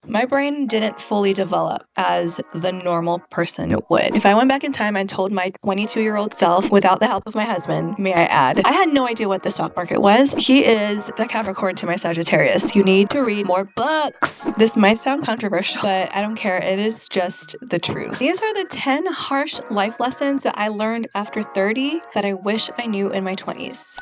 My brain didn't fully develop as the normal person would. If I went back in time and told my 22-year-old self, without the help of my husband, may I add, I had no idea what the stock market was. He is the Capricorn to my Sagittarius. You need to read more books. This might sound controversial, but I don't care. It is just the truth. These are the 10 harsh life lessons that I learned after 30 that I wish I knew in my 20s.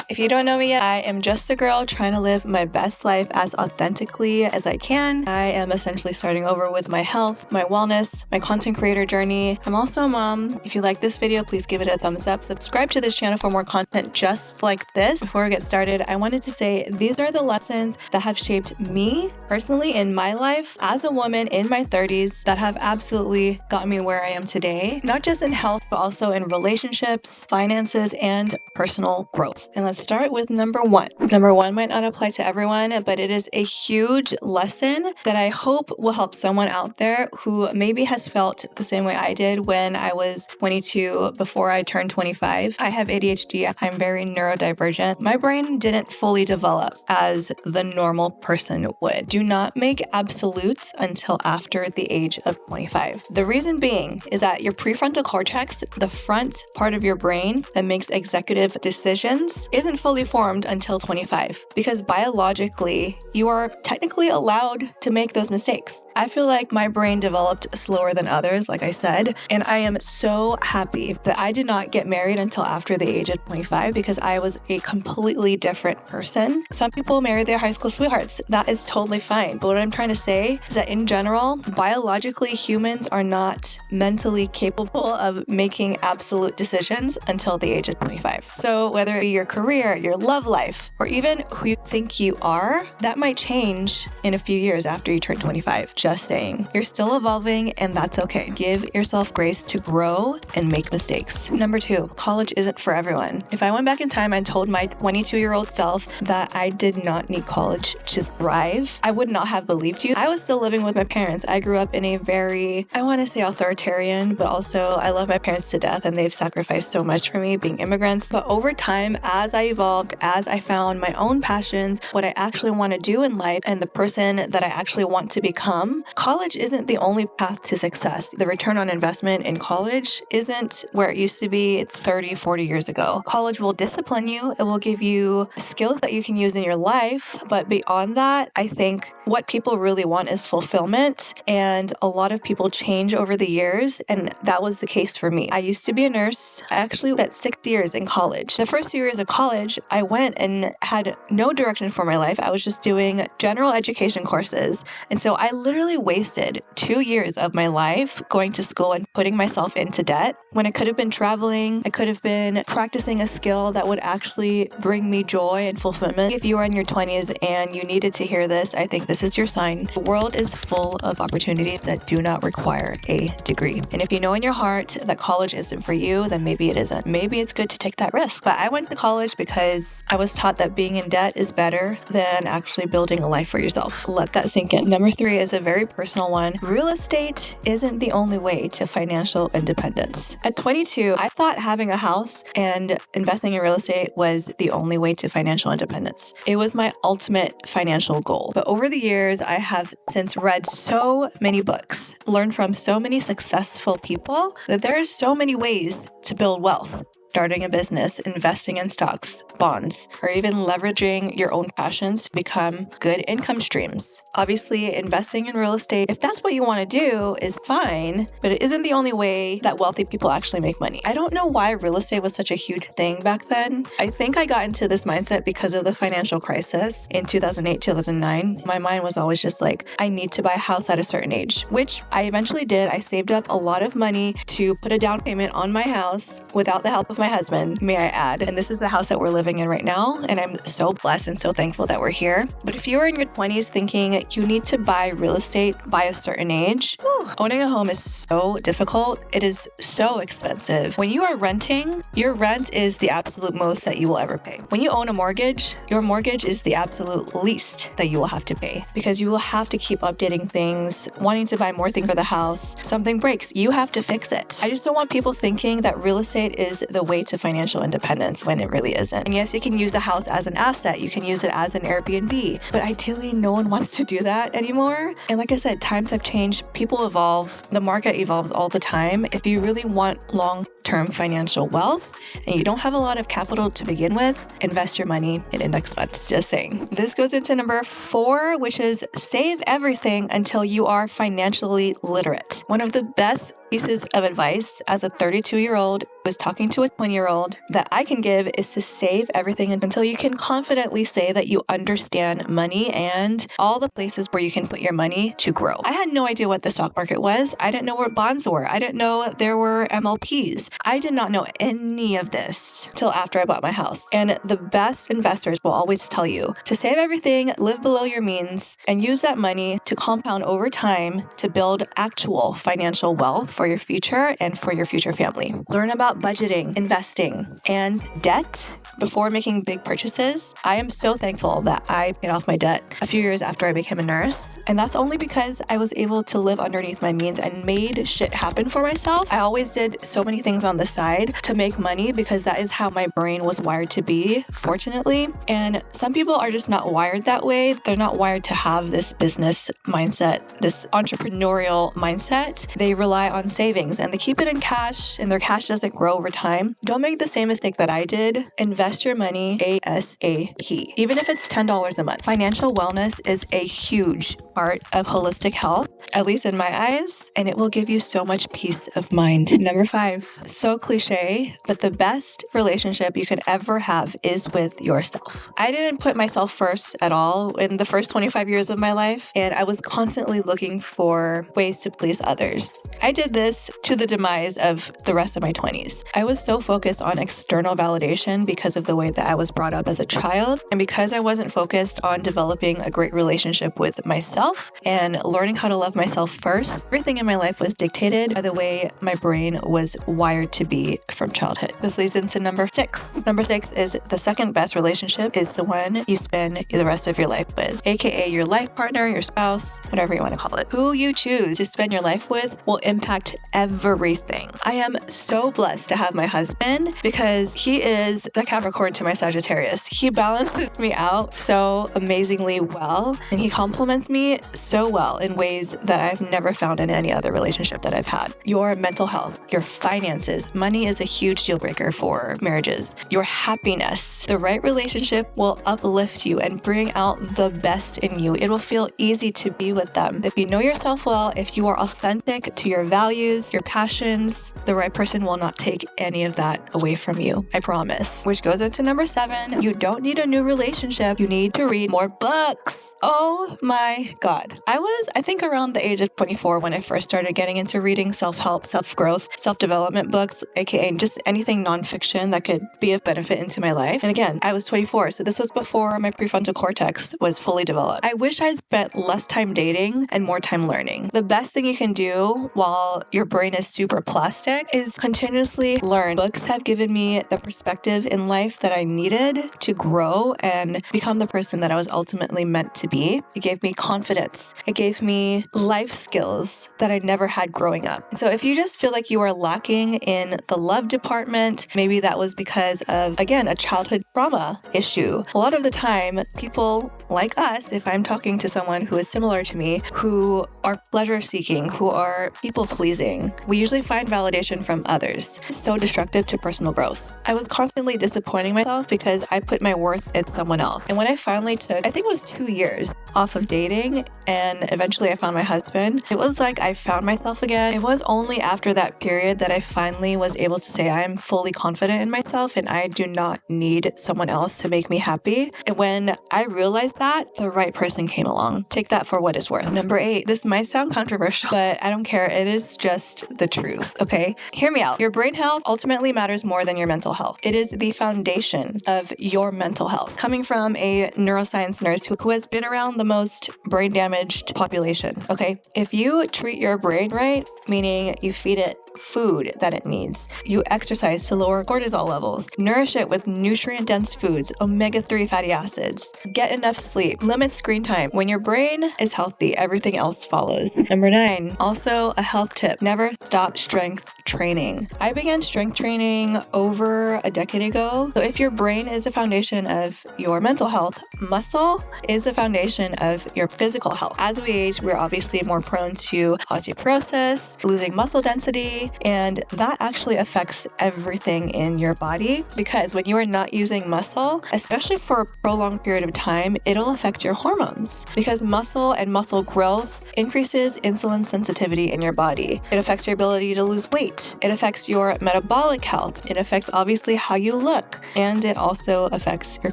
If you don't know me yet, I am just a girl trying to live my best life as authentically as I can. I am essentially starting over with my health, my wellness, my content creator journey. I'm also a mom. If you like this video, please give it a thumbs up. Subscribe to this channel for more content just like this. Before we get started, I wanted to say these are the lessons that have shaped me personally in my life as a woman in my 30s that have absolutely gotten me where I am today, not just in health, but also in relationships, finances, and personal growth. And let's start with number one. Number one might not apply to everyone, but it is a huge lesson that I hope will help someone out there who maybe has felt the same way I did when I was 22 before I turned 25. I have ADHD. I'm very neurodivergent. My brain didn't fully develop as the normal person would. Do not make absolutes until after the age of 25. The reason being is that your prefrontal cortex, the front part of your brain that makes executive decisions, isn't fully formed until 25 because biologically you are technically allowed to make those mistakes. I feel like my brain developed slower than others, like I said, and I am so happy that I did not get married until after the age of 25 because I was a completely different person. Some people marry their high school sweethearts. That is totally fine. But what I'm trying to say is that in general, biologically, humans are not mentally capable of making absolute decisions until the age of 25. So whether it be your career, your love life, or even who you think you are, that might change in a few years after you turn 25. Just saying. You're still evolving and that's okay. Give yourself grace to grow and make mistakes. Number two, college isn't for everyone. If I went back in time and told my 22-year-old self that I did not need college to thrive, I would not have believed you. I was still living with my parents. I grew up in a very, I want to say authoritarian, but also I love my parents to death and they've sacrificed so much for me being immigrants. But over time, as I evolved, as I found my own passions, what I actually want to do in life, and the person that I actually want to become, college isn't the only path to success. The return on investment in college isn't where it used to be 30, 40 years ago. College will discipline you. It will give you skills that you can use in your life. But beyond that, I think what people really want is fulfillment. And a lot of people change over the years. And that was the case for me. I used to be a nurse. I actually spent 6 years in college. The first 2 years of college, I went and had no direction for my life. I was just doing general education courses. And so I literally wasted 2 years of my life going to school and putting myself into debt when I could have been traveling. I could have been practicing a skill that would actually bring me joy and fulfillment. If you are in your 20s and you needed to hear this, I think this is your sign. The world is full of opportunities that do not require a degree. And if you know in your heart that college isn't for you, then maybe it isn't. Maybe it's good to take that risk. But I went to college because I was taught that being in debt is better than actually building a life for yourself. Let that sink in. Number three is a very personal one. Real estate isn't the only way to financial independence. At 22, I thought having a house and investing in real estate was the only way to financial independence. It was my ultimate financial goal. But over the years, I have since read so many books, learned from so many successful people that there are so many ways to build wealth. Starting a business, investing in stocks, bonds, or even leveraging your own passions to become good income streams. Obviously, investing in real estate, if that's what you want to do, is fine, but it isn't the only way that wealthy people actually make money. I don't know why real estate was such a huge thing back then. I think I got into this mindset because of the financial crisis in 2008, 2009. My mind was always just like, I need to buy a house at a certain age, which I eventually did. I saved up a lot of money to put a down payment on my house without the help of my husband, may I add. And this is the house that we're living in right now. And I'm so blessed and so thankful that we're here. But if you're in your 20s thinking you need to buy real estate by a certain age, owning a home is so difficult. It is so expensive. When you are renting, your rent is the absolute most that you will ever pay. When you own a mortgage, your mortgage is the absolute least that you will have to pay because you will have to keep updating things, wanting to buy more things for the house. Something breaks, you have to fix it. I just don't want people thinking that real estate is the way to financial independence when it really isn't. And yes, you can use the house as an asset. You can use it as an Airbnb, but ideally no one wants to do that anymore. And like I said, times have changed. People evolve. The market evolves all the time. If you really want long-term financial wealth and you don't have a lot of capital to begin with, invest your money in index funds. Just saying. This goes into number 4, which is save everything until you are financially literate. One of the best pieces of advice as a 32-year-old was talking to a 20-year-old that I can give is to save everything until you can confidently say that you understand money and all the places where you can put your money to grow. I had no idea what the stock market was. I didn't know what bonds were. I didn't know there were MLPs. I did not know any of this till after I bought my house. And the best investors will always tell you to save everything, live below your means, and use that money to compound over time to build actual financial wealth for your future and for your future family. Learn about budgeting, investing, and debt before making big purchases. I am so thankful that I paid off my debt a few years after I became a nurse. And that's only because I was able to live underneath my means and made shit happen for myself. I always did so many things on the side to make money because that is how my brain was wired to be, fortunately. And some people are just not wired that way. They're not wired to have this business mindset, this entrepreneurial mindset. They rely on savings and they keep it in cash and their cash doesn't grow over time. Don't make the same mistake that I did. Invest your money ASAP, even if it's $10 a month. Financial wellness is a huge part of holistic health, at least in my eyes, and it will give you so much peace of mind. Number 5, so cliche, but the best relationship you can ever have is with yourself. I didn't put myself first at all in the first 25 years of my life, and I was constantly looking for ways to please others. I did this to the demise of the rest of my 20s. I was so focused on external validation because of the way that I was brought up as a child, and because I wasn't focused on developing a great relationship with myself and learning how to love myself first. Everything in my life was dictated by the way my brain was wired to be from childhood. This leads into number 6. Number 6 is the second best relationship is the one you spend the rest of your life with, aka your life partner, your spouse, whatever you want to call it. Who you choose to spend your life with will impact everything. I am so blessed to have my husband because he is the Capricorn to my Sagittarius. He balances me out so amazingly well, and he compliments me so well in ways that I've never found in any other relationship that I've had. Your mental health, your finances, money is a huge deal breaker for marriages. Your happiness, the right relationship will uplift you and bring out the best in you. It will feel easy to be with them. If you know yourself well, if you are authentic to your values, your passions, the right person will not take any of that away from you. I promise. Which goes into number 7. You don't need a new relationship. You need to read more books. Oh my God. I think around the age of 24 when I first started getting into reading self-help, self-growth, self-development books, aka just anything nonfiction that could be of benefit into my life. And again, I was 24, so this was before my prefrontal cortex was fully developed. I wish I'd spent less time dating and more time learning. The best thing you can do while your brain is super plastic is continuously learn. Books have given me the perspective in life that I needed to grow and become the person that I was ultimately meant to be. It gave me confidence. It gave me life skills that I never had growing up. And so if you just feel like you are lacking in the love department, maybe that was because of, again, a childhood trauma issue. A lot of the time, people like us, if I'm talking to someone who is similar to me, who are pleasure seeking, who are people pleasing, we usually find validation from others. It's so destructive to personal growth. I was constantly disappointing myself because I put my worth in someone else. And when I finally took, I think it was 2 years off of dating, and eventually I found my husband, it was like I found myself again. It was only after that period that I finally was able to say I am fully confident in myself and I do not need someone else to make me happy. And when I realized that, the right person came along. Take that for what it's worth. Number 8, this might sound controversial, but I don't care. It is just the truth, okay? Hear me out. Your brain health ultimately matters more than your mental health. It is the foundation of your mental health. Coming from a neuroscience nurse who has been around the most brain damaged population, okay? If you treat your brain right, meaning you feed it food that it needs. You exercise to lower cortisol levels. Nourish it with nutrient-dense foods, omega-3 fatty acids. Get enough sleep. Limit screen time. When your brain is healthy, everything else follows. Number 9, also a health tip. Never stop strength training. I began strength training over a decade ago. So if your brain is the foundation of your mental health, muscle is the foundation of your physical health. As we age, we're obviously more prone to osteoporosis, losing muscle density, and that actually affects everything in your body, because when you are not using muscle, especially for a prolonged period of time, it'll affect your hormones, because muscle and muscle growth increases insulin sensitivity in your body. It affects your ability to lose weight. It affects your metabolic health. It affects obviously how you look, and it also affects your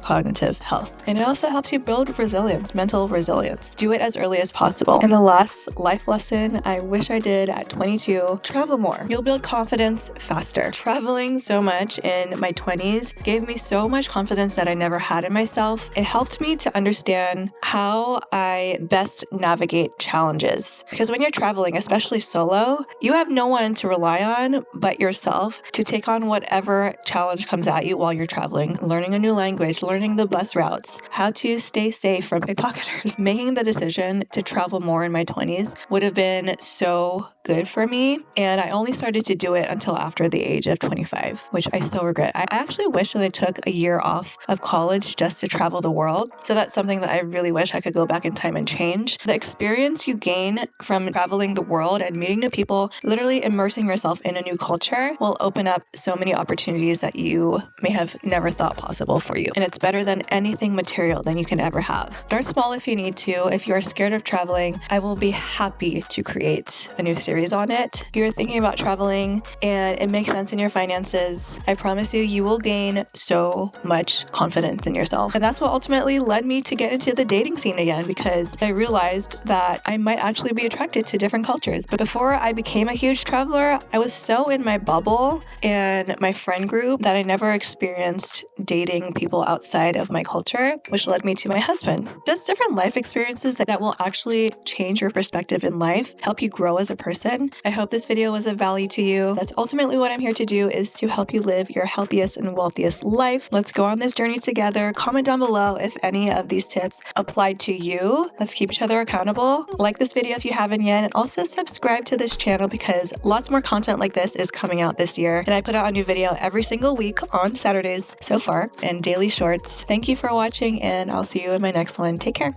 cognitive health. And it also helps you build resilience, mental resilience. Do it as early as possible. And the last life lesson I wish I did at 22, travel more. You'll build confidence faster. Traveling so much in my 20s gave me so much confidence that I never had in myself. It helped me to understand how I best navigate challenges. Because when you're traveling, especially solo, you have no one to rely on but yourself to take on whatever challenge comes at you while you're traveling. Learning a new language, learning the bus routes, how to stay safe from pickpocketers. Making the decision to travel more in my 20s would have been so good for me, and I only started to do it until after the age of 25, which I still regret. I actually wish that I took a year off of college just to travel the world. So that's something that I really wish I could go back in time and change. The experience you gain from traveling the world and meeting new people, literally immersing yourself in a new culture, will open up so many opportunities that you may have never thought possible for you. And it's better than anything material than you can ever have. Start small if you need to. If you are scared of traveling, I will be happy to create a new series on it. If you're thinking about traveling and it makes sense in your finances, I promise you will gain so much confidence in yourself. And that's what ultimately led me to get into the dating scene again, because I realized that I might actually be attracted to different cultures. But before I became a huge traveler, I was so in my bubble and my friend group that I never experienced dating people outside of my culture, which led me to my husband. Just different life experiences that will actually change your perspective in life, help you grow as a person. I hope this video was of value to you. That's ultimately what I'm here to do, is to help you live your healthiest and wealthiest life. Let's go on this journey together. Comment down below if any of these tips applied to you. Let's keep each other accountable. Like this video if you haven't yet, and also subscribe to this channel because lots more content like this is coming out this year. And I put out a new video every single week on Saturdays so far, and daily shorts. Thank you for watching, and I'll see you in my next one. Take care.